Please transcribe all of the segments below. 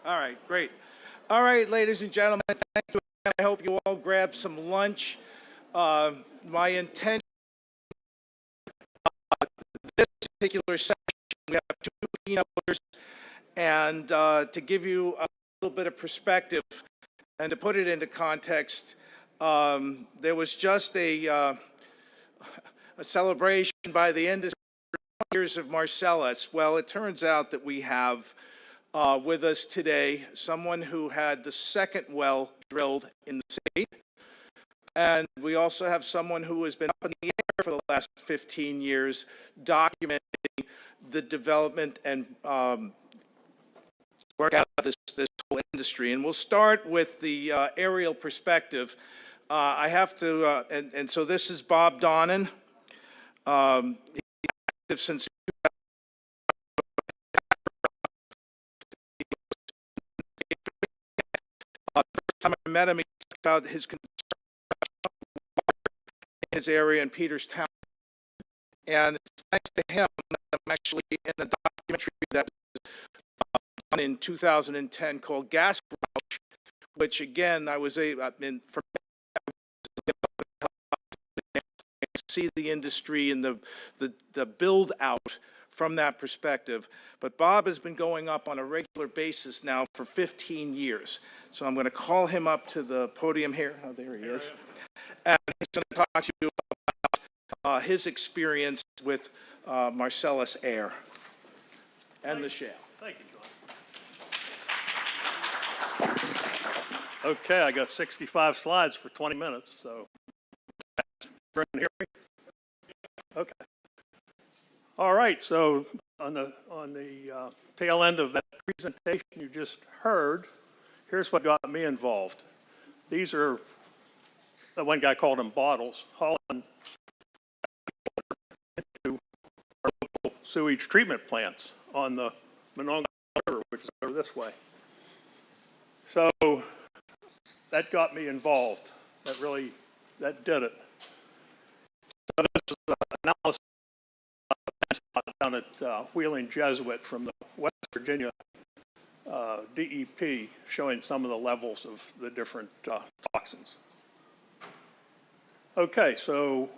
All right, great. All right, ladies and gentlemen, thank you. I hope you all grab some lunch. My intention this particular session, we have two keynoters, and to give you a little bit of perspective and to put it into context, there was just a celebration by the industry for years of Marcellus. Well, it turns out that we have with us today someone who had the second well drilled in the state. And we also have someone who has been up in the air for the last 15 years documenting the development and work out of this whole industry. And we'll start with the aerial perspective. I have to, and so this is Bob Donnan. He's active since the first time I met him, he talked about his his area in Peterstown, and it's thanks to him that I'm actually in a documentary that was done in 2010 called Gas Grouch, which again I was in for see the industry and the build out from that perspective. But Bob has been going up on a regular basis now for 15 years. So I'm going to call him up to the podium here. Oh, there he is. And he's going to talk to you about his experience with Marcellus Air and the shale. Thank you, John. Okay, I got 65 slides for 20 minutes, so can you hear me? Okay. All right, so on the tail end of that presentation you just heard, here's what got me involved. These are, one guy called them bottles, hauling into our local sewage treatment plants on the Monongahela River, which is over this way. So that got me involved. That did it. So this is an analysis down at Wheeling Jesuit from the West Virginia DEP, showing some of the levels of the different toxins. Okay, so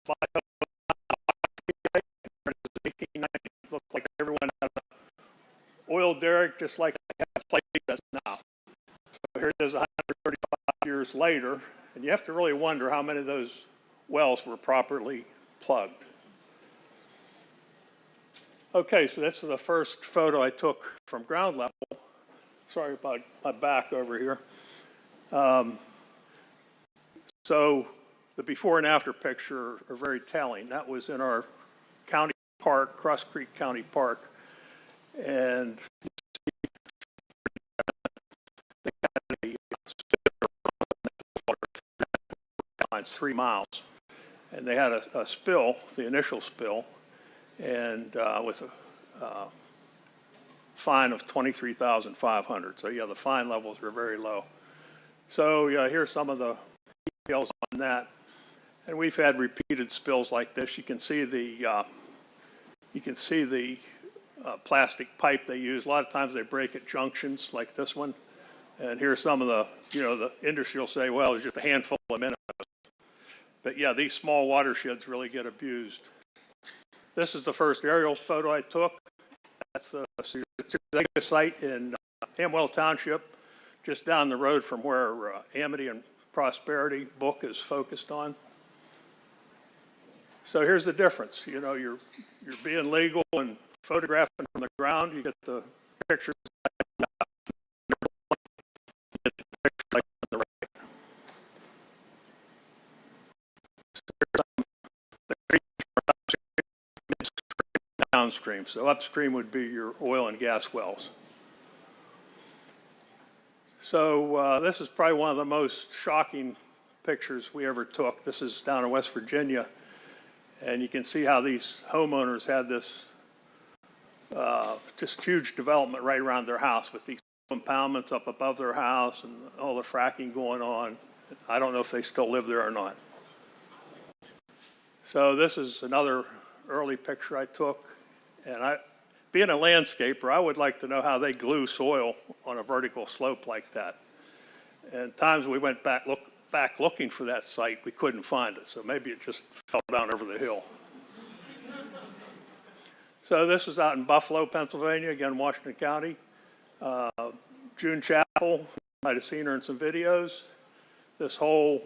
by 1890, it looked like everyone had an oil derrick just like they have plate does now. So here it is 135 years later, and you have to really wonder how many of those wells were properly plugged. Okay, so this is the first photo I took from ground level. Sorry about my back over here. So the before and after picture are very telling. That was in our county park, Cross Creek County Park. And they had a spill 3 miles. And they had a spill, the initial spill, and with a fine of $23,500. So yeah, the fine levels were very low. So yeah, here's some of the details on that. And we've had repeated spills like this. You can see the plastic pipe they use. A lot of times they break at junctions like this one. And here's some of the, the industry will say, well, it's just a handful of minnows. But yeah, these small watersheds really get abused. This is the first aerial photo I took. That's the site in Amwell Township, just down the road from where Amity and Prosperity book is focused on. So here's the difference. You're being legal and photographing from the ground. You get the pictures. Downstream. So upstream would be your oil and gas wells. So this is probably one of the most shocking pictures we ever took. This is down in West Virginia, and you can see how these homeowners had this just huge development right around their house with these impoundments up above their house and all the fracking going on. I don't know if they still live there or not. So this is another early picture I took. And being a landscaper, I would like to know how they glue soil on a vertical slope like that. And times we went back looking for that site, we couldn't find it. So maybe it just fell down over the hill. So this was out in Buffalo, Pennsylvania, again, Washington County. June Chapel, you might have seen her in some videos. This whole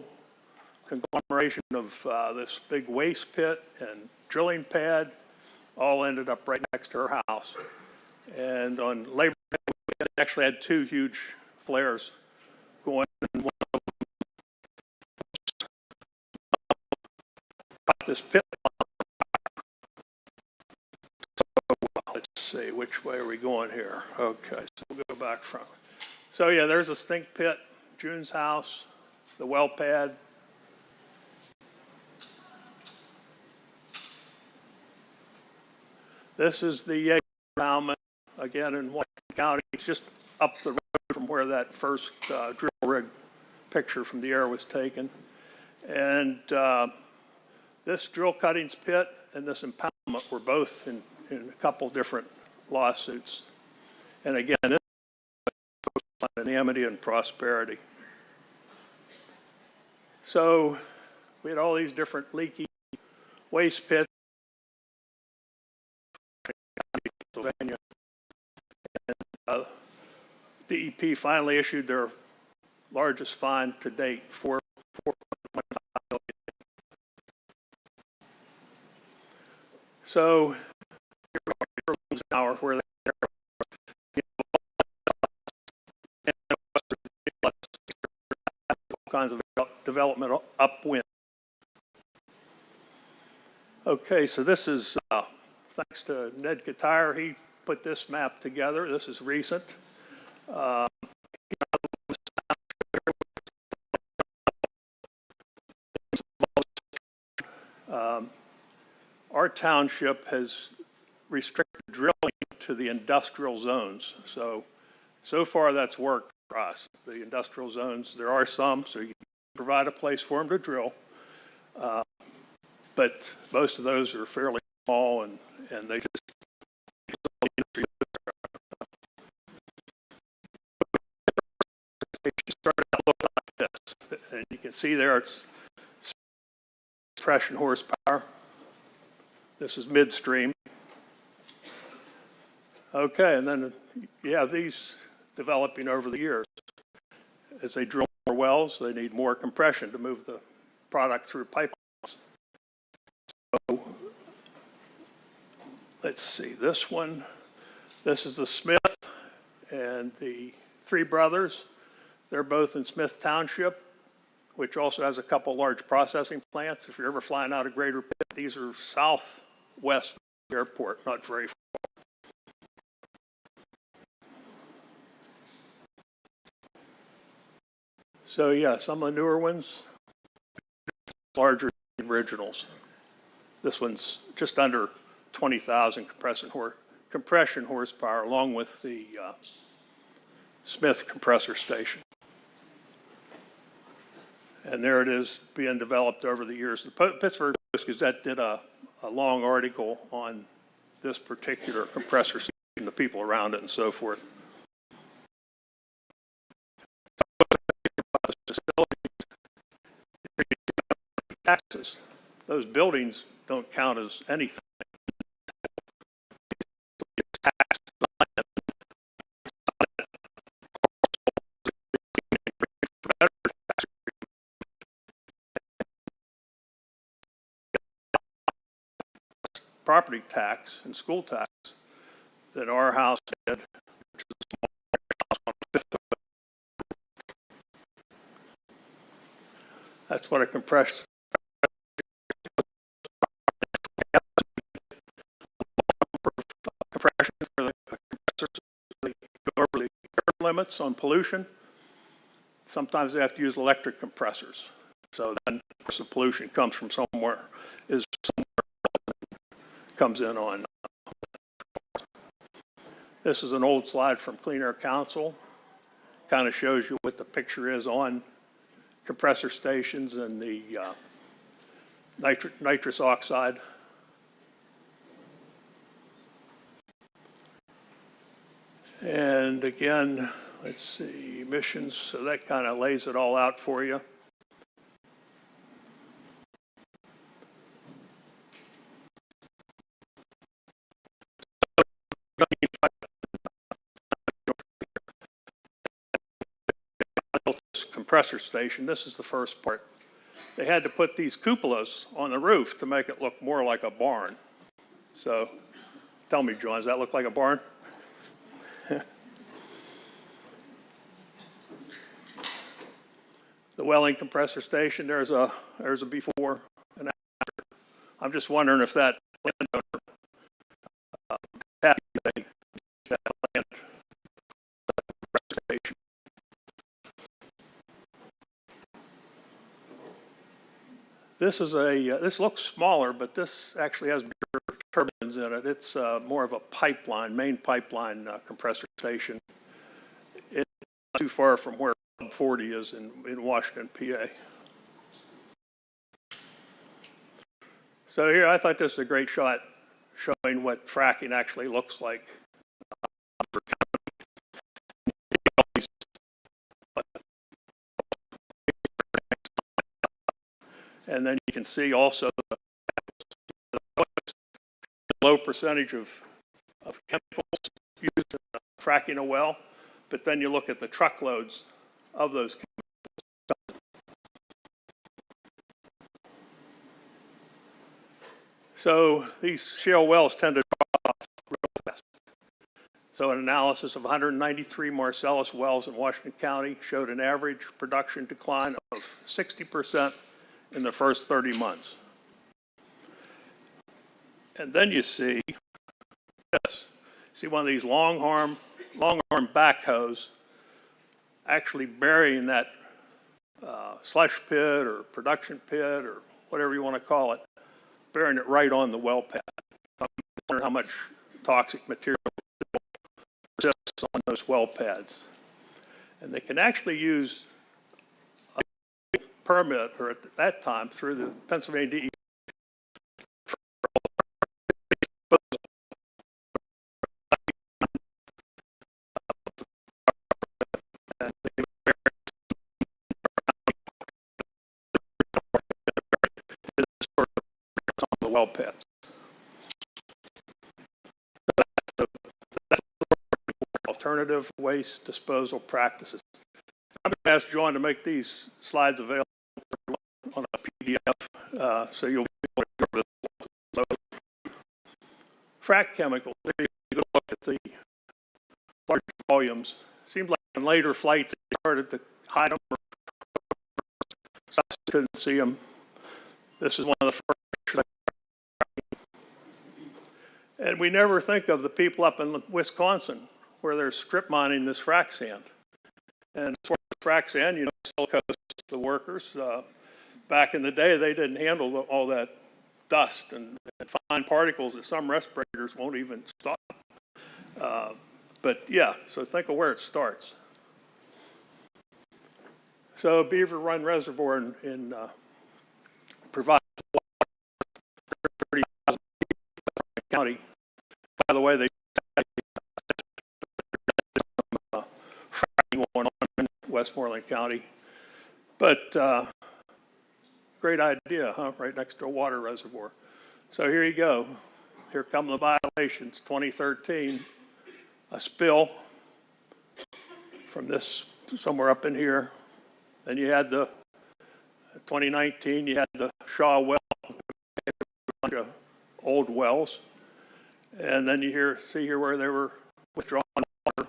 conglomeration of this big waste pit and drilling pad all ended up right next to her house. And on Labor Day, we actually had two huge flares going in. One of them got this pit. So let's see, which way are we going here? Okay, so we'll go back from. So yeah, there's a stink pit, June's house, the well pad. This is the Yager again in Washington County. It's just up the road from where that first drill rig picture from the air was taken. And this drill cuttings pit and this impoundment were both in a couple different lawsuits. And again, this is anonymity and prosperity. So we had all these different leaky waste pits. Pennsylvania. And, DEP finally issued their largest fine to date, $4.5 million. So here now where they all kinds of development upwind. Okay, so this is thanks to Ned Katire, he put this map together. This is recent. Our township has restricted drilling to the industrial zones. So far that's worked for us. The industrial zones, there are some, so you can provide a place for them to drill. But most of those are fairly small and they just started out looking like this. And you can see there it's compression horsepower. This is midstream. Okay, and then you have these developing over the years. As they drill more wells, they need more compression to move the product through pipelines. So, let's see, this one, this is the Smith and the three brothers. They're both in Smith Township, which also has a couple large processing plants. If you're ever flying out of Greater Pitt, these are southwest airport, not very far. So yeah, some of the newer ones, larger than the originals. This one's just under 20,000 compression horsepower, along with the Smith compressor station. And there it is being developed over the years. The Pittsburgh Post-Gazette did a long article on this particular compressor station, the people around it and so forth. Taxes, those buildings don't count as anything. Property tax and school tax that our house had, which is a small house on the fifth of it. That's what a compression where the compressors go over the air limits on pollution. Sometimes they have to use electric compressors. So then, of course, the pollution comes from somewhere, comes in on. This is an old slide from Clean Air Council. Kind of shows you what the picture is on compressor stations and the nitrous oxide. And again, let's see, emissions, so that kind of lays it all out for you. Compressor station, this is the first part. They had to put these cupolas on the roof to make it look more like a barn. So tell me, John, does that look like a barn? The Welling compressor station, there's a before and after. I'm just wondering if that landowner happy that land station. This is this looks smaller, but this actually has bigger turbines in it. It's more of a pipeline, main pipeline compressor station. It's not too far from where 40 is in Washington, PA. So here, I thought this is a great shot showing what fracking actually looks like. And then you can see also the low percentage of chemicals used in fracking a well, but then you look at the truckloads of those chemicals. So these shale wells tend to drop off real fast. So an analysis of 193 Marcellus wells in Washington County showed an average production decline of 60% in the first 30 months. And then you see this. See one of these long arm backhoes actually burying that slush pit or production pit or whatever you want to call it, burying it right on the well pad. I'm wondering how much toxic material exists on those well pads. And they can actually use a permit, or at that time through the Pennsylvania DEP, on the well pads. That's the alternative waste disposal practices. I'm going to ask John to make these slides available on a PDF, so you'll be able to cover this. So, frac chemicals, there you go, look at the large volumes. Seems like in later flights they started to hide them, so I couldn't see them. This is one of the first. And we never think of the people up in Wisconsin where they're strip mining this frac sand. And as far as frac sand, you know, still coast the workers. Back in the day, they didn't handle all that dust and fine particles that some respirators won't even stop. But yeah, so think of where it starts. So Beaver Run Reservoir in provides water for 30,000 people in the county. By the way, they fracking going on in Westmoreland County. But great idea, huh? Right next to a water reservoir. So here you go. Here come the violations. 2013, a spill from this somewhere up in here. Then you had the 2019, you had the Shaw well, a bunch of old wells. And then you see here where they were withdrawing water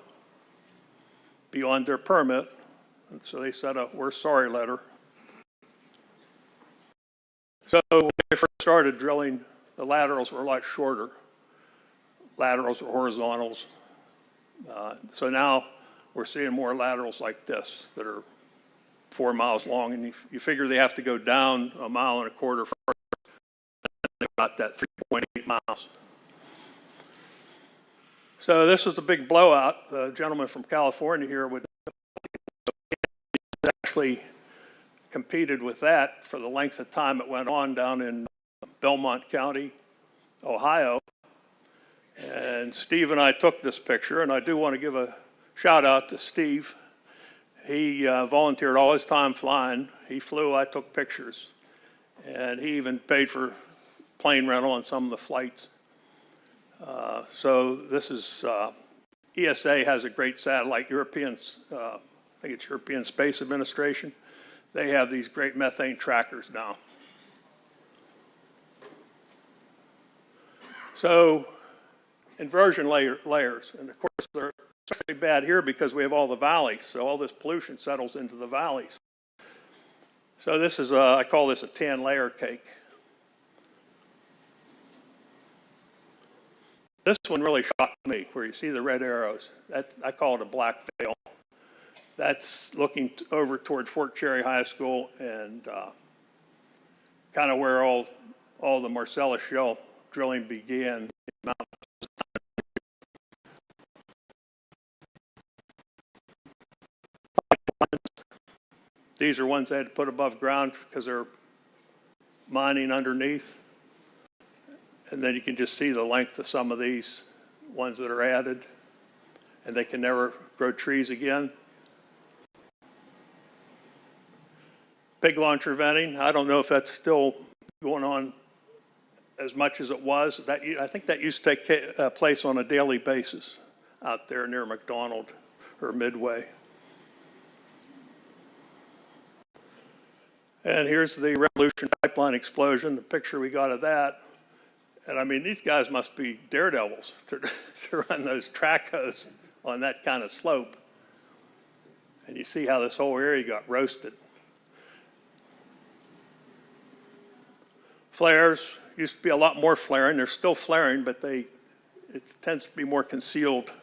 beyond their permit. And so they sent a "we're sorry" letter. So when they first started drilling, the laterals were a lot shorter. Laterals were horizontals. So now we're seeing more laterals like this that are 4 miles long, and you figure they have to go down 1.25 miles first, and they got that 3.8 miles. So this was the big blowout. The gentleman from California here would actually competed with that for the length of time it went on down in Belmont County, Ohio. And And Steve and I took this picture, and I do want to give a shout out to Steve. He volunteered all his time flying. He flew, I took pictures. And he even paid for plane rental on some of the flights. So this is, ESA has a great satellite, I think it's European Space Administration. They have these great methane trackers now. So inversion layers, and of course they're especially bad here because we have all the valleys, so all this pollution settles into the valleys. So this is, I call this a tan layer cake. This one really shocked me, where you see the red arrows. I call it a black veil. That's looking over toward Fort Cherry High School and kind of where all the Marcellus Shale drilling began. These are ones they had to put above ground because they're mining underneath. And then you can just see the length of some of these ones that are added. And they can never grow trees again. Pig launcher venting, I don't know if that's still going on as much as it was. I think that used to take place on a daily basis out there near McDonald or Midway. And here's the Revolution pipeline explosion, the picture we got of that. And I mean, these guys must be daredevils to run those track hoses on that kind of slope. And you see how this whole area got roasted. Flares, used to be a lot more flaring. They're still flaring, but it tends to be more concealed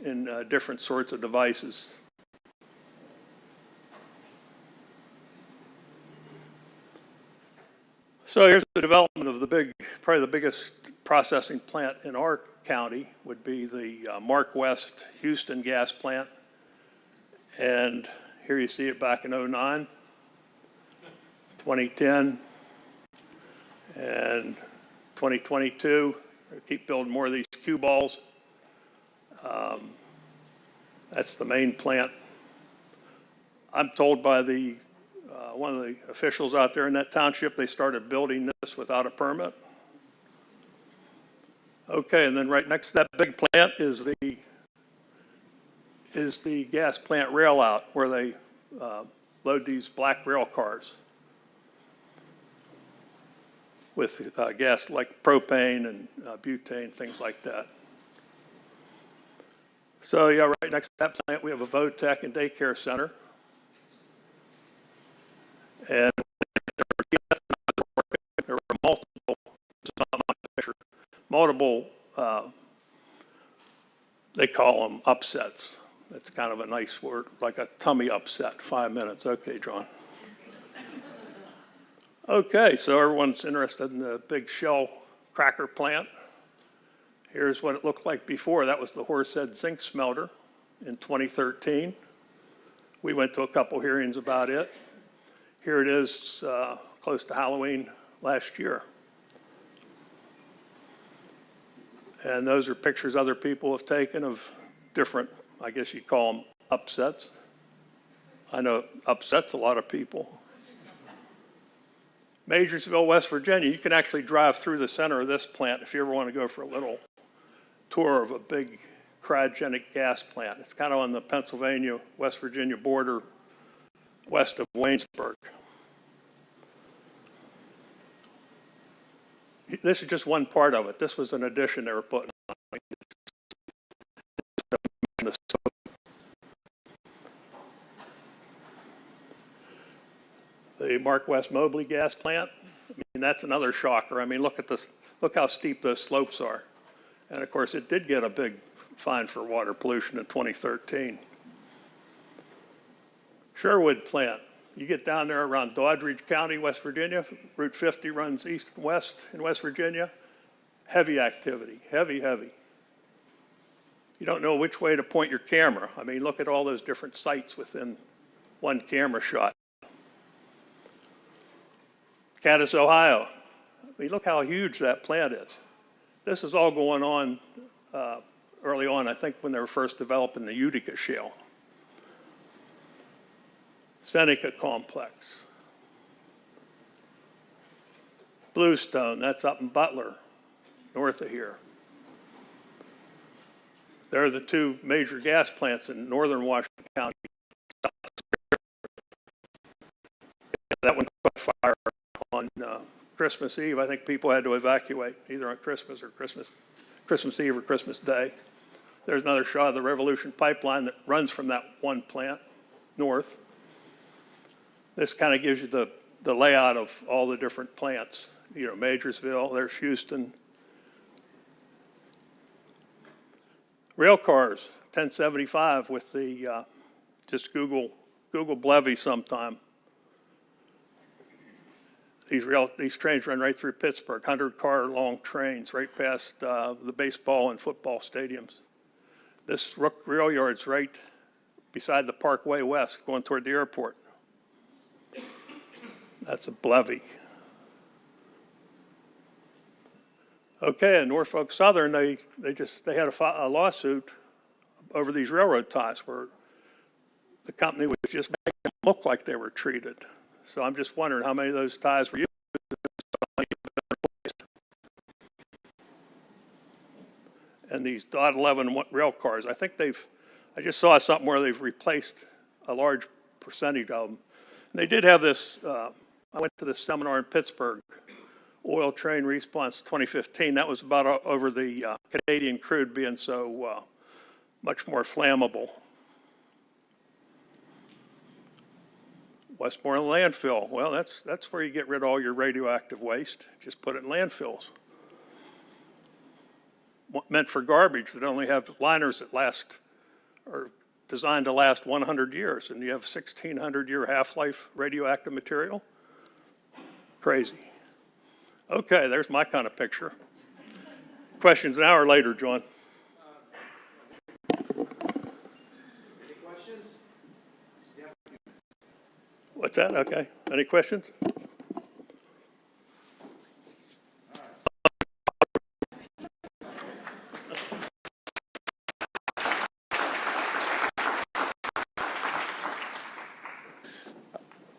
in different sorts of devices. So here's the development of probably the biggest processing plant in our county would be the Mark West Houston gas plant. And here you see it back in 2009, 2010, and 2022. We keep building more of these cue balls. That's the main plant. I'm told by one of the officials out there in that township, they started building this without a permit. Okay, and then right next to that big plant is the gas plant rail out where they load these black rail cars with gas like propane and butane, things like that. So yeah, right next to that plant we have a Votech and daycare center. And there were multiple, they call them upsets. That's kind of a nice word, like a tummy upset, 5 minutes. Okay, John. Okay, so everyone's interested in the big Shell cracker plant. Here's what it looked like before. That was the Horsehead zinc smelter in 2013. We went to a couple hearings about it. Here it is close to Halloween last year. And those are pictures other people have taken of different, I guess you'd call them upsets. I know it upsets a lot of people. Majorsville, West Virginia, you can actually drive through the center of this plant if you ever want to go for a little tour of a big cryogenic gas plant. It's kind of on the Pennsylvania-West Virginia border west of Waynesburg. This is just one part of it. This was an addition they were putting on. The Mark West Mobley gas plant, I mean, that's another shocker. I mean, look at this, look how steep those slopes are. And of course, it did get a big fine for water pollution in 2013. Sherwood plant, you get down there around Doddridge County, West Virginia, Route 50 runs east and west in West Virginia. Heavy activity, heavy. You don't know which way to point your camera. I mean, look at all those different sites within one camera shot. Cadiz, Ohio. I mean, look how huge that plant is. This is all going on early on, I think when they were first developing the Utica Shale. Seneca Complex. Bluestone, that's up in Butler, north of here. There are the two major gas plants in northern Washington County. That one caught fire on Christmas Eve. I think people had to evacuate either on Christmas Eve or Christmas Day. There's another shot of the Revolution pipeline that runs from that one plant north. This kind of gives you the layout of all the different plants. You know, Majorsville, there's Houston. Rail cars, 1075 with the, just Google Blevy sometime. These trains run right through Pittsburgh, 100-car long trains right past the baseball and football stadiums. This rail yard's right beside the Parkway West, going toward the airport. That's a Blevy. Okay, in Norfolk Southern, they had a lawsuit over these railroad ties where the company was just making them look like they were treated. So I'm just wondering how many of those ties were used. And these .11 rail cars, I think I just saw something where they've replaced a large percentage of them. And they did have this, I went to this seminar in Pittsburgh, Oil Train Response 2015. That was about over the Canadian crude being so much more flammable. Westmoreland landfill, well, that's where you get rid of all your radioactive waste. Just put it in landfills. Meant for garbage that only have liners that last, or designed to last 100 years, and you have 1,600-year half-life radioactive material. Crazy. Okay, there's my kind of picture. Questions an hour later, John. Any questions? What's that? Okay. Any questions?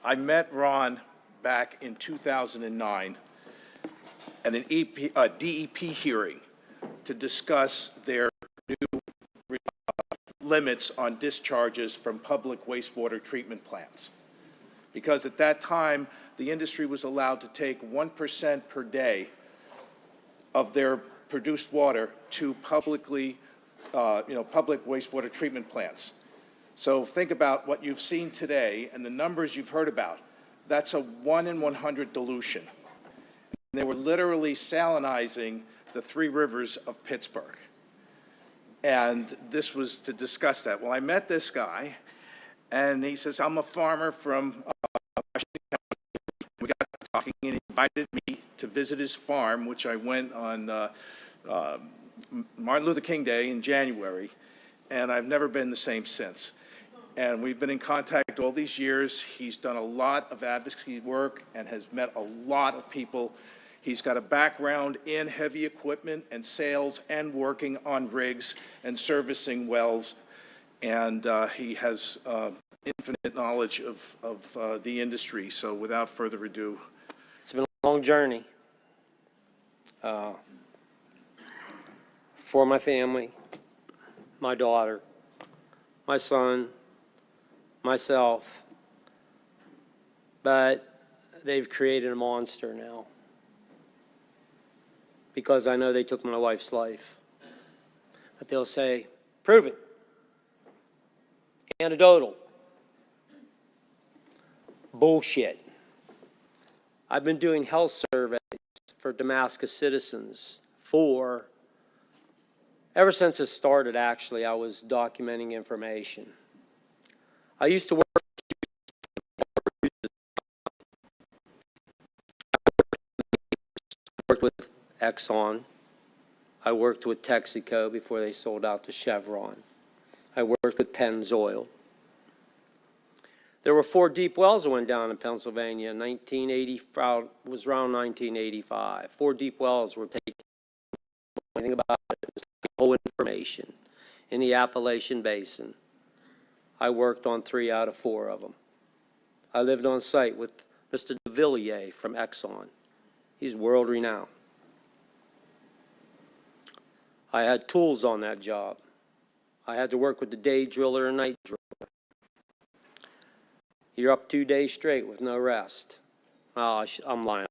I met Ron back in 2009 at an DEP hearing to discuss their new limits on discharges from public wastewater treatment plants. Because at that time, the industry was allowed to take 1% per day of their produced water to public wastewater treatment plants. So think about what you've seen today and the numbers you've heard about. That's a 1 in 100 dilution. And they were literally salinizing the three rivers of Pittsburgh. And this was to discuss that. Well, I met this guy, and he says, I'm a farmer from Washington County. We got talking, and he invited me to visit his farm, which I went on Martin Luther King Day in January, and I've never been the same since. And we've been in contact all these years. He's done a lot of advocacy work and has met a lot of people. He's got a background in heavy equipment and sales and working on rigs and servicing wells. And he has infinite knowledge of the industry. So without further ado. It's been a long journey for my family, my daughter, my son, myself, but they've created a monster now because I know they took my wife's life. But they'll say, prove it. Anecdotal. Bullshit. I've been doing health surveys for Damascus citizens ever since it started, actually. I was documenting information. I used to work with Exxon. I worked with Texaco before they sold out to Chevron. I worked with Pennzoil. There were 4 deep wells that went down in Pennsylvania in 1980, was around 1985. 4 deep wells were taken. Think about it. whole information in the Appalachian Basin. I worked on 3 out of 4 of them. I lived on site with Mr. de Villiers from Exxon. He's world renowned. I had tools on that job. I had to work with the day driller and night driller. You're up 2 days straight with no rest. Oh, I'm lying.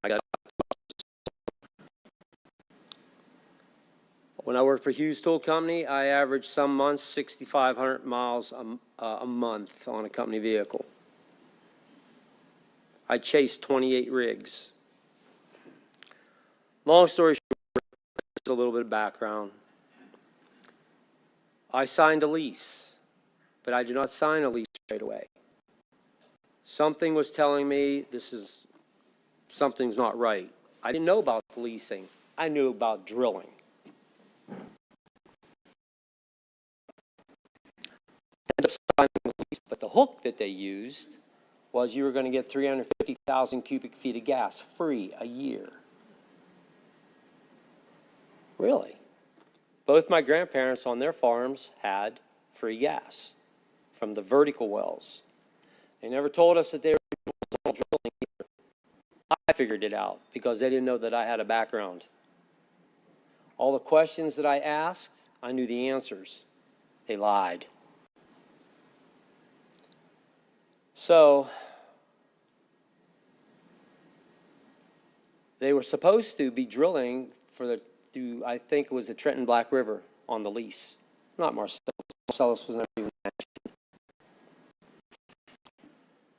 When I worked for Hughes Tool Company, I averaged some months 6,500 miles a month on a company vehicle. I chased 28 rigs. Long story short, just a little bit of background. I signed a lease, but I did not sign a lease straight away. Something was telling me something's not right. I didn't know about leasing. I knew about drilling. Ended up signing the lease, but the hook that they used was you were going to get 350,000 cubic feet of gas free a year. Really? Both my grandparents on their farms had free gas from the vertical wells. They never told us that they were drilling either. I figured it out because they didn't know that I had a background. All the questions that I asked, I knew the answers. They lied. So, they were supposed to be drilling I think it was the Trenton Black River on the lease. Not Marcellus. Marcellus was never even mentioned.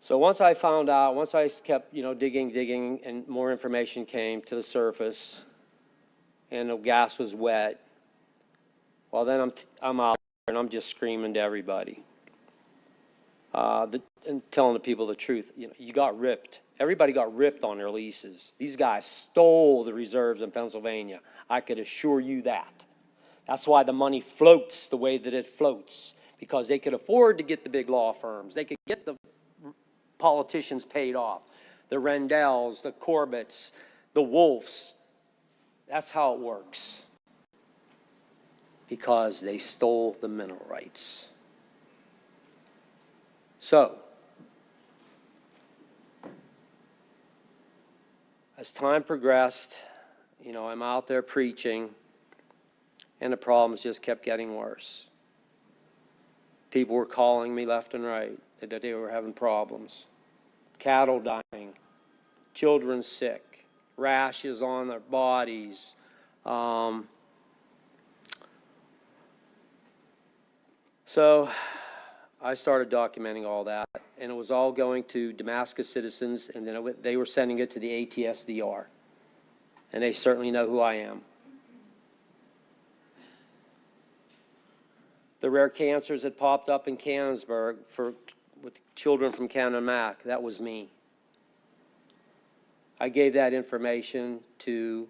So once I found out, once I kept, digging, and more information came to the surface, and the gas was wet, well, then I'm out there and I'm just screaming to everybody. And telling the people the truth. You got ripped. Everybody got ripped on their leases. These guys stole the reserves in Pennsylvania. I could assure you that. That's why the money floats the way that it floats, because they could afford to get the big law firms. They could get the politicians paid off, the Rendells, the Corbetts, the Wolfs. That's how it works, because they stole the mineral rights. So, as time progressed, I'm out there preaching, and the problems just kept getting worse. People were calling me left and right that they were having problems. Cattle dying, children sick, rashes on their bodies. So I started documenting all that, and it was all going to Damascus citizens, and then they were sending it to the ATSDR, and they certainly know who I am. The rare cancers that popped up in Canonsburg with children from Canon-Mac, that was me. I gave that information to,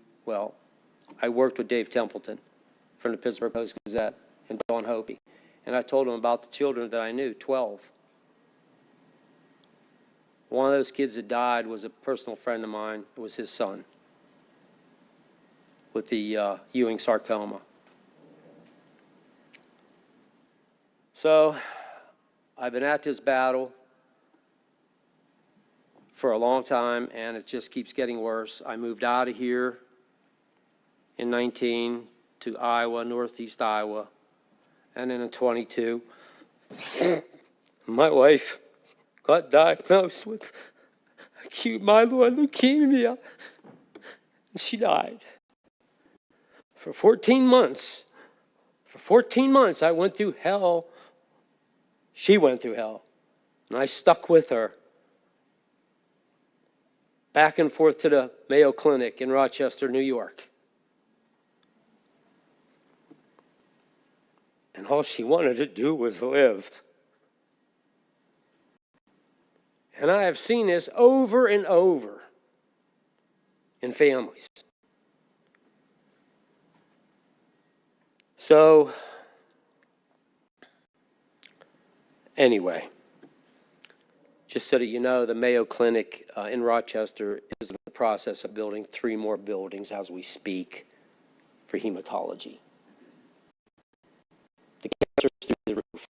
I worked with Dave Templeton from the Pittsburgh Post-Gazette and Don Hopi. And I told him about the children that I knew, 12. One of those kids that died was a personal friend of mine. It was his son with the Ewing sarcoma. So I've been at this battle for a long time, and it just keeps getting worse. I moved out of here in 19 to Iowa, northeast Iowa. And then in 22, my wife got diagnosed with acute myeloid leukemia, and she died. For 14 months, I went through hell. She went through hell, and I stuck with her. Back and forth to the Mayo Clinic in Rochester, New York. And all she wanted to do was live. And I have seen this over and over in families. So, anyway, just so that you know, the Mayo Clinic in Rochester is in the process of building 3 more buildings as we speak for hematology. the roof.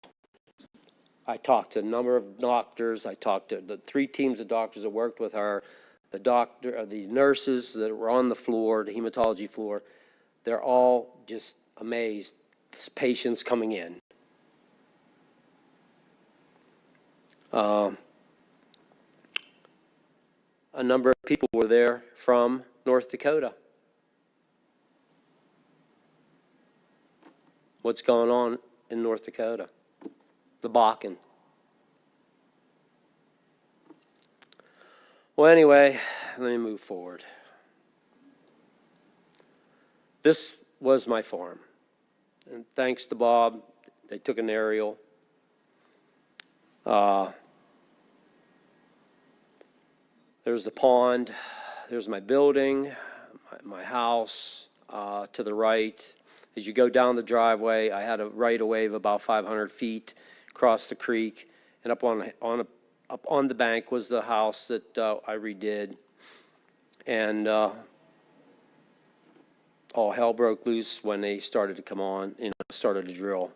I talked to a number of doctors. I talked to the 3 teams of doctors that worked with her, the nurses that were on the floor, the hematology floor. They're all just amazed. This patient's coming in. A number of people were there from North Dakota. What's going on in North Dakota? The Bakken. Well, anyway, let me move forward. This was my farm. And thanks to Bob, they took an aerial. There's the pond. There's my building, my house to the right. As you go down the driveway, I had a right-of-way of about 500 feet across the creek, and up on the bank was the house that I redid. And all hell broke loose when they started to come on, started to drill.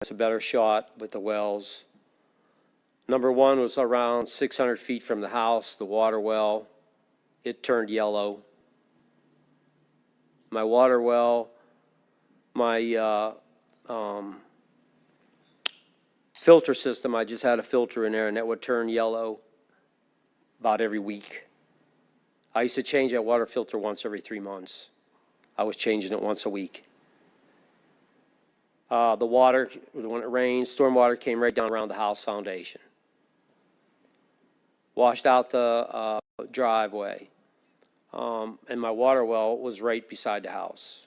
It's a better shot with the wells. Number 1 was around 600 feet from the house, the water well. It turned yellow. My water well, my filter system, I just had a filter in there, and that would turn yellow about every week. I used to change that water filter once every 3 months. I was changing it once a week. The water, when it rained, storm water came right down around the house foundation. Washed out the driveway. And my water well was right beside the house.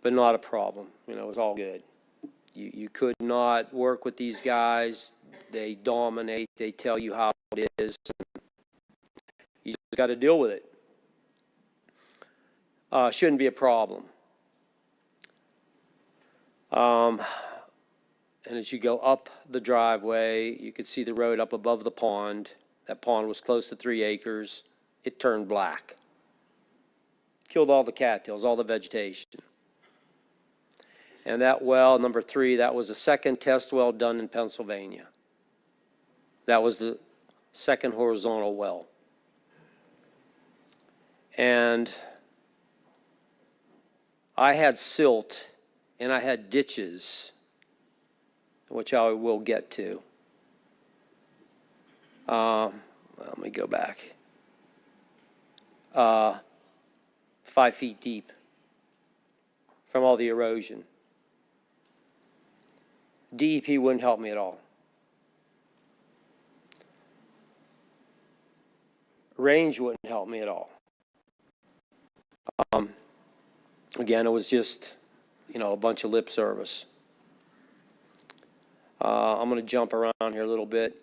But not a problem. It was all good. You could not work with these guys. They dominate. They tell you how it is. You just got to deal with it. Shouldn't be a problem. And as you go up the driveway, you could see the road up above the pond. That pond was close to 3 acres. It turned black. Killed all the cattails, all the vegetation. And that well, number 3, that was the second test well done in Pennsylvania. That was the second horizontal well. And I had silt and I had ditches, which I will get to. Let me go back. 5 feet deep from all the erosion. DEP wouldn't help me at all. Range wouldn't help me at all. Again, it was just, a bunch of lip service. I'm going to jump around here a little bit.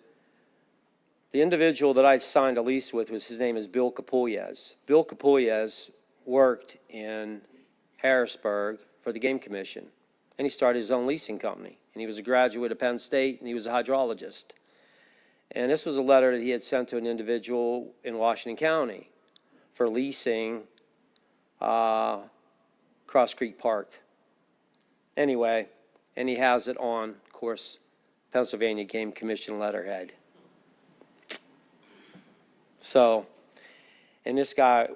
The individual that I signed a lease with, his name is Bill Capullas. Bill Capullas worked in Harrisburg for the Game Commission, and he started his own leasing company. And he was a graduate of Penn State, and he was a hydrologist. And this was a letter that he had sent to an individual in Washington County for leasing Cross Creek Park. Anyway, and he has it on, of course, Pennsylvania Game Commission letterhead. So, and this guy,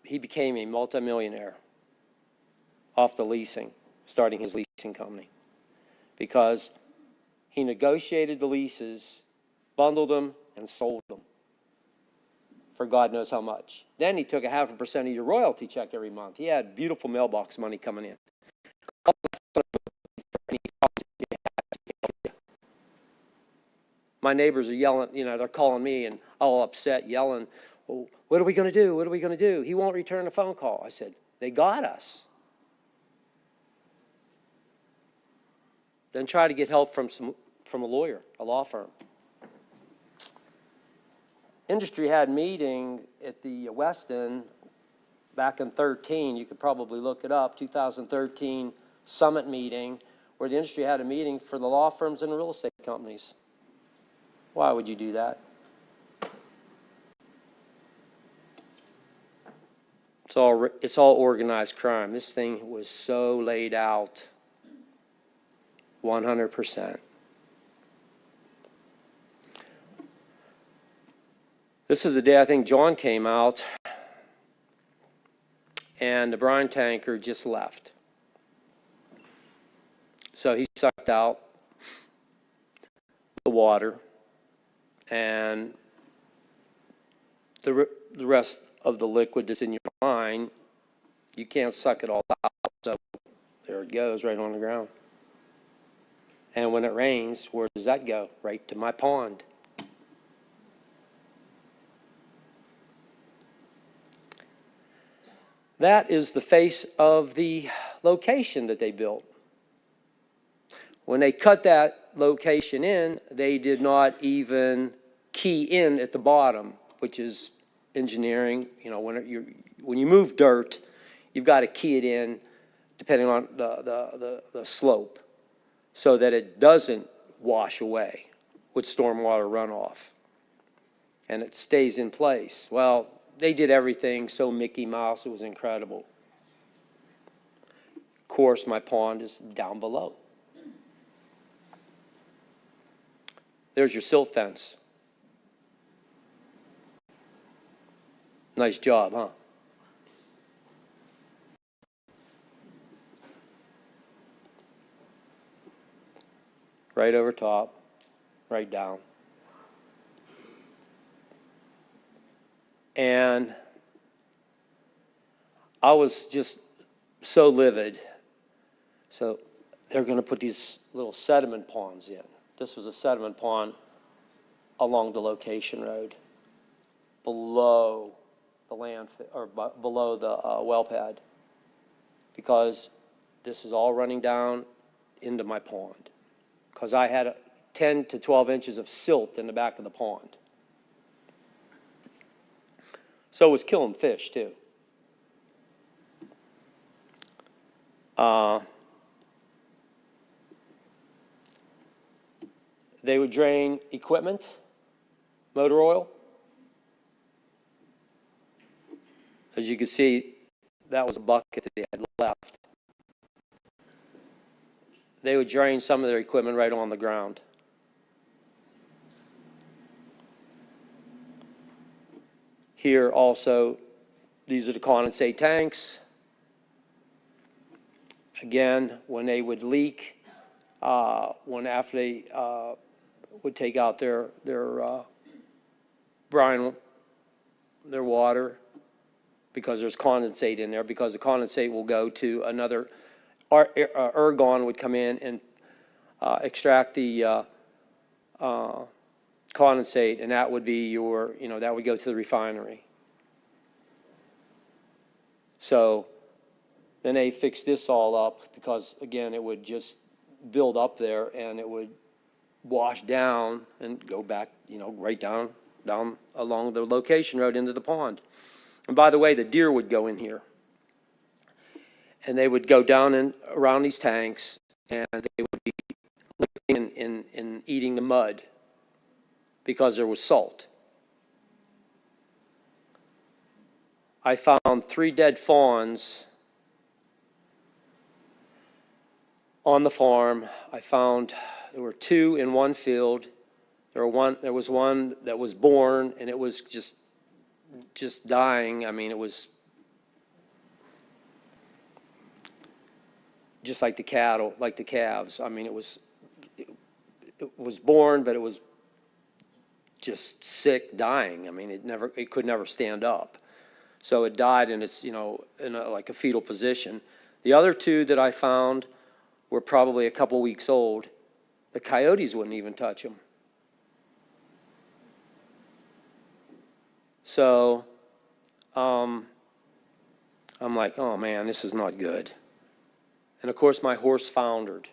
he became a multimillionaire off the leasing, starting his leasing company, because he negotiated the leases, bundled them, and sold them for God knows how much. Then he took 0.5% of your royalty check every month. He had beautiful mailbox money coming in. My neighbors are yelling, they're calling me and all upset, yelling, well, what are we going to do? What are we going to do? He won't return a phone call. I said, they got us. Then try to get help from a lawyer, a law firm. Industry had a meeting at the Westin back in 13. You could probably look it up, 2013 summit meeting, where the industry had a meeting for the law firms and real estate companies. Why would you do that? It's all organized crime. This thing was so laid out. 100%. This is the day I think John came out, and the brine tanker just left. So he sucked out the water, and the rest of the liquid that's in your brine, you can't suck it all out. So there it goes, right on the ground. And when it rains, where does that go? Right to my pond. That is the face of the location that they built. When they cut that location in, they did not even key in at the bottom, which is engineering. You know, when you move dirt, you've got to key it in depending on the slope so that it doesn't wash away with stormwater runoff and it stays in place. Well, they did everything so Mickey Mouse, it was incredible. Of course, my pond is down below. There's your silt fence. Nice job, huh? Right over top, right down. And I was just so livid. So they're going to put these little sediment ponds in. This was a sediment pond along the location road, below the landfill, or below the well pad, because this is all running down into my pond. Because I had 10 to 12 inches of silt in the back of the pond. So it was killing fish too. They would drain equipment, motor oil. As you can see, that was a bucket that they had left. They would drain some of their equipment right on the ground. Here also, these are the condensate tanks. Again, when they would leak, after they would take out their brine, their water, because there's condensate in there, because the condensate will go to another, ergon would come in and extract the condensate, and that would be your, that would go to the refinery. So then they fixed this all up because, again, it would just build up there and it would wash down and go back, right down along the location road into the pond. And by the way, the deer would go in here. And they would go down and around these tanks, and they would be licking and eating the mud because there was salt. I found 3 dead fawns on the farm. I found there were 2 in one field. There was one that was born, and it was just dying. I mean, it was just like the cattle, like the calves. I mean, it was born, but it was just sick, dying. I mean, it could never stand up. So it died in its, like a fetal position. The other 2 that I found were probably a couple weeks old. The coyotes wouldn't even touch them. So I'm like, oh man, this is not good. And of course, my horse foundered.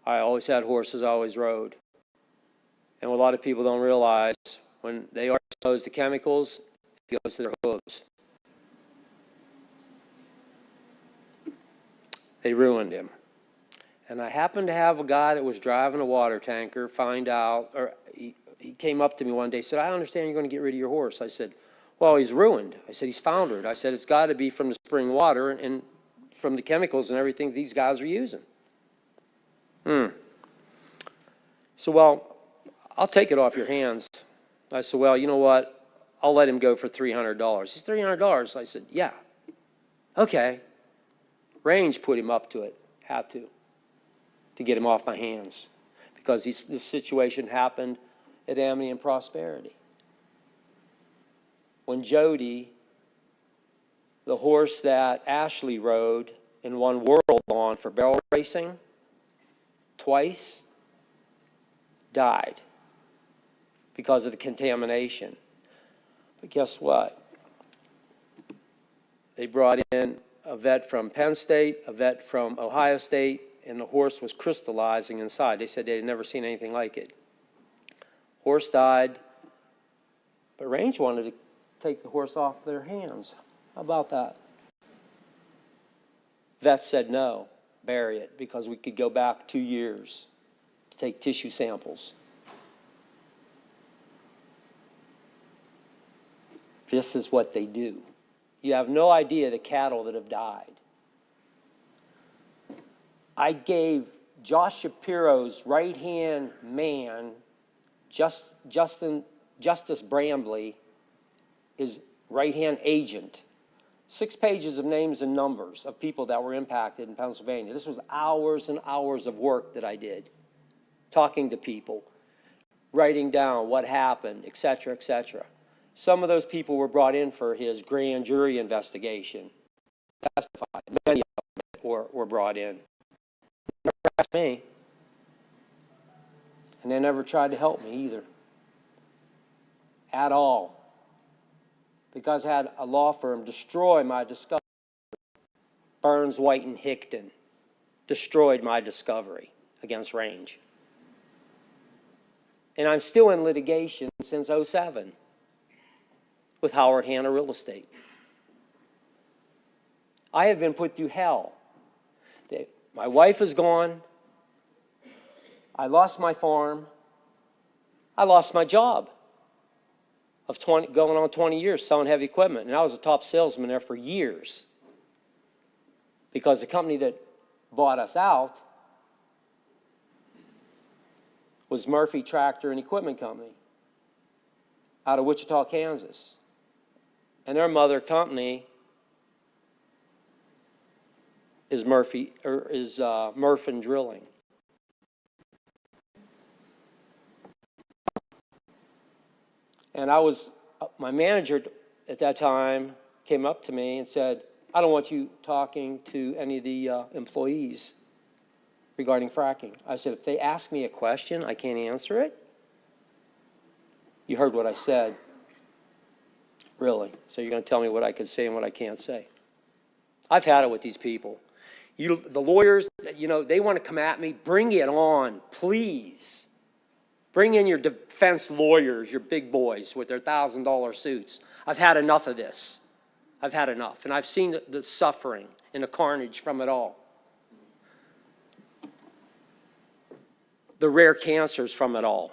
I always had horses, I always rode. And what a lot of people don't realize, when they are exposed to chemicals, it goes to their hooves. They ruined him. And I happened to have a guy that was driving a water tanker find out, or he came up to me one day, said, I understand you're going to get rid of your horse. I said, well, he's ruined. I said, he's foundered. I said, it's got to be from the spring water and from the chemicals and everything these guys are using. So, well, I'll take it off your hands. I said, well, you know what? I'll let him go for $300. He said, $300? I said, yeah. Okay. Range put him up to it. Had to get him off my hands. Because this situation happened at Amity and Prosperity. When Jody, the horse that Ashley rode and won World on for barrel racing, twice, died because of the contamination. But guess what? They brought in a vet from Penn State, a vet from Ohio State, and the horse was crystallizing inside. They said they had never seen anything like it. Horse died, but Range wanted to take the horse off their hands. How about that? Vet said no, bury it, because we could go back 2 years to take tissue samples. This is what they do. You have no idea the cattle that have died. I gave Josh Shapiro's right-hand man, Justice Brambley, his right-hand agent, 6 pages of names and numbers of people that were impacted in Pennsylvania. This was hours and hours of work that I did, talking to people, writing down what happened, et cetera, et cetera. Some of those people were brought in for his grand jury investigation. Testified. Many of them were brought in. Never asked me. And they never tried to help me either. At all. Because I had a law firm destroy my discovery. Burns, White, and Hickton destroyed my discovery against Range. And I'm still in litigation since '07 with Howard Hanna Real Estate. I have been put through hell. My wife is gone. I lost my farm. I lost my job of going on 20 years selling heavy equipment. And I was a top salesman there for years because the company that bought us out was Murphy Tractor and Equipment Company out of Wichita, Kansas. And their mother company is Murphin Drilling. And my manager at that time came up to me and said, I don't want you talking to any of the employees regarding fracking. I said, if they ask me a question, I can't answer it. You heard what I said. Really? So you're going to tell me what I can say and what I can't say? I've had it with these people. The lawyers, they want to come at me. Bring it on, please. Bring in your defense lawyers, your big boys with their $1,000 suits. I've had enough of this. I've had enough. And I've seen the suffering and the carnage from it all. The rare cancers from it all.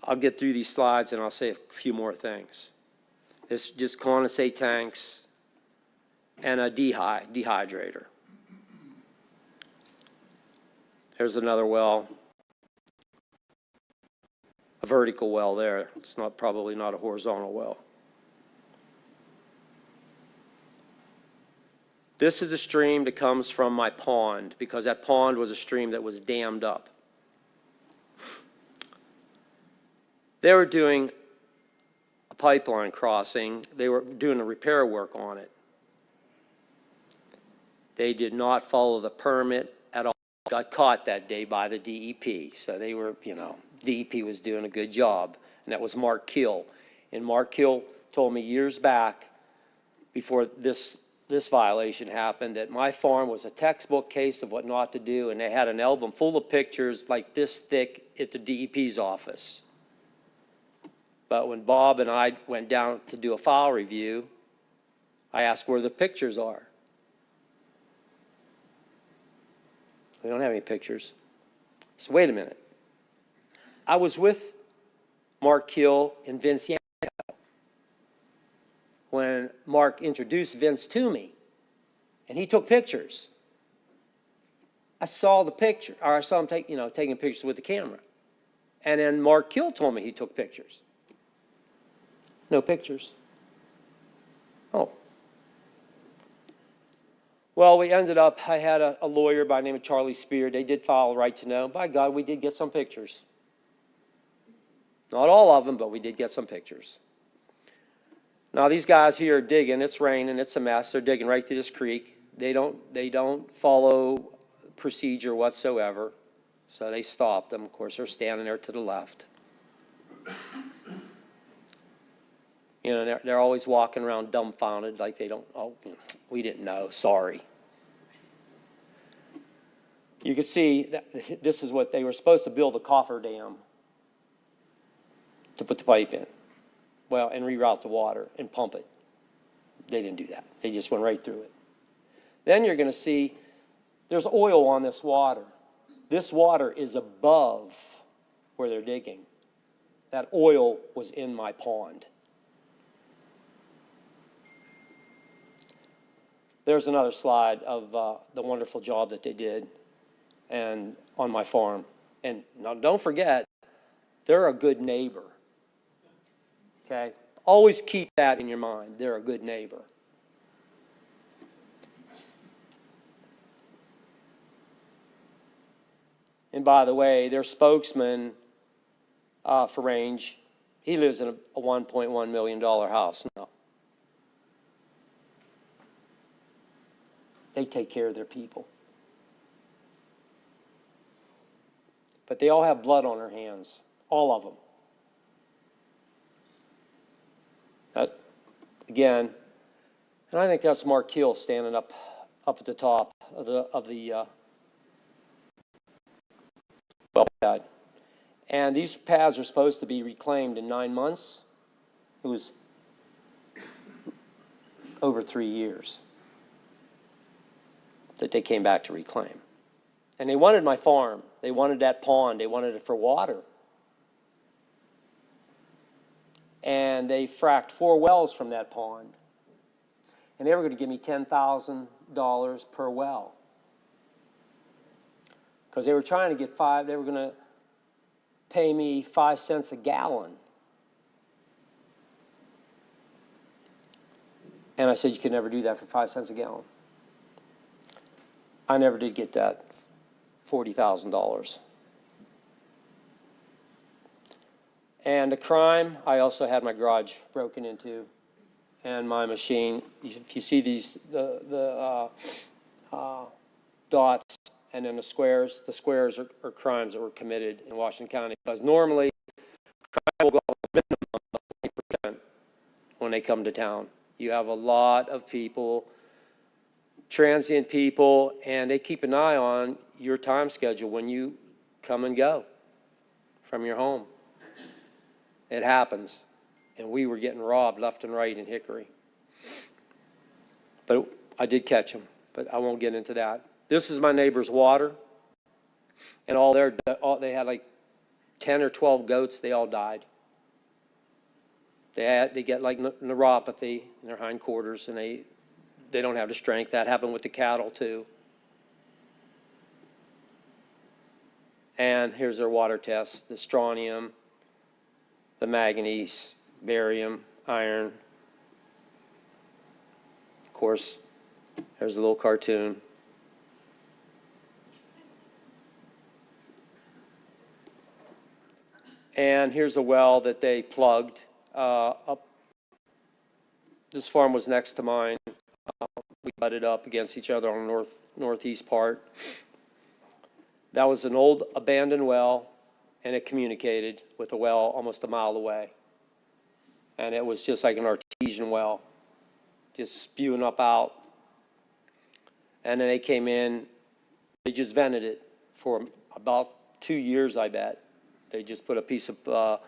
I'll get through these slides and I'll say a few more things. It's just condensate tanks and a dehydrator. There's another well, a vertical well there. It's probably not a horizontal well. This is a stream that comes from my pond because that pond was a stream that was dammed up. They were doing a pipeline crossing. They were doing the repair work on it. They did not follow the permit at all. Got caught that day by the DEP. So they were, DEP was doing a good job. And that was Mark Kill. And Mark Kill told me years back, before this violation happened, that my farm was a textbook case of what not to do. And they had an album full of pictures like this thick at the DEP's office. But when Bob and I went down to do a file review, I asked where the pictures are. We don't have any pictures. So wait a minute. I was with Mark Kill and Vince Yanko when Mark introduced Vince to me. And he took pictures. I saw the picture, or I saw him taking pictures with the camera. And then Mark Kill told me he took pictures. No pictures. Oh. Well, we ended up, I had a lawyer by the name of Charlie Spear. They did file a right to know. By God, we did get some pictures. Not all of them, but we did get some pictures. Now, these guys here are digging. It's raining. It's a mess. They're digging right through this creek. They don't follow procedure whatsoever. So they stopped them. Of course, they're standing there to the left. You know, they're always walking around dumbfounded, like they don't, oh, we didn't know, sorry. You can see that this is what they were supposed to build, a cofferdam to put the pipe in. Well, and reroute the water and pump it. They didn't do that. They just went right through it. Then you're going to see there's oil on this water. This water is above where they're digging. That oil was in my pond. There's another slide of the wonderful job that they did and on my farm. And now don't forget, they're a good neighbor. Okay? Always keep that in your mind. They're a good neighbor. And by the way, their spokesman for Range, he lives in a $1.1 million house now. They take care of their people. But they all have blood on their hands, all of them. That, again, and I think that's Mark Kill standing up at the top of the well pad. And these pads are supposed to be reclaimed in 9 months. It was over 3 years that they came back to reclaim. And they wanted my farm. They wanted that pond. They wanted it for water. And they fracked 4 wells from that pond. And they were going to give me $10,000 per well. Because they were trying to get they were going to pay me 5 cents a gallon. And I said, you could never do that for 5 cents a gallon. I never did get that $40,000. And the crime, I also had my garage broken into and my machine. If you see these, the dots and then the squares are crimes that were committed in Washington County. Because normally, crime will go up a minimum of 20% when they come to town. You have a lot of people, transient people, and they keep an eye on your time schedule when you come and go from your home. It happens. And we were getting robbed left and right in Hickory. But I did catch them, but I won't get into that. This is my neighbor's water. And they had like 10 or 12 goats. They all died. They get like neuropathy in their hindquarters, and they don't have the strength. That happened with the cattle too. And here's their water tests: the strontium, the manganese, barium, iron. Of course, there's a little cartoon. And here's a well that they plugged up. This farm was next to mine. We butted up against each other on the northeast part. That was an old abandoned well, and it communicated with a well almost a mile away. And it was just like an artesian well, just spewing up out. And then they came in, they just vented it for about 2 years, I bet. They just put a piece of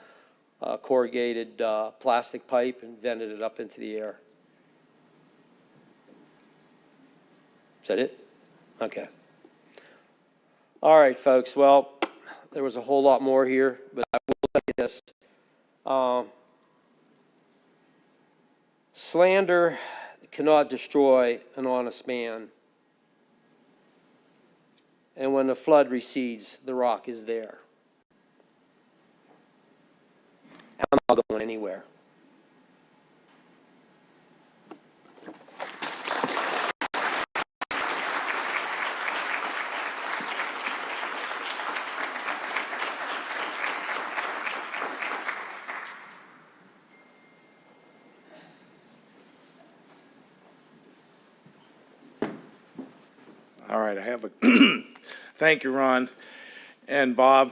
corrugated plastic pipe and vented it up into the air. Is that it? Okay. All right, folks. Well, there was a whole lot more here, but I will tell you this. Slander cannot destroy an honest man. And when the flood recedes, the rock is there. I'm not going anywhere. All right, I have a, thank you, Ron and Bob.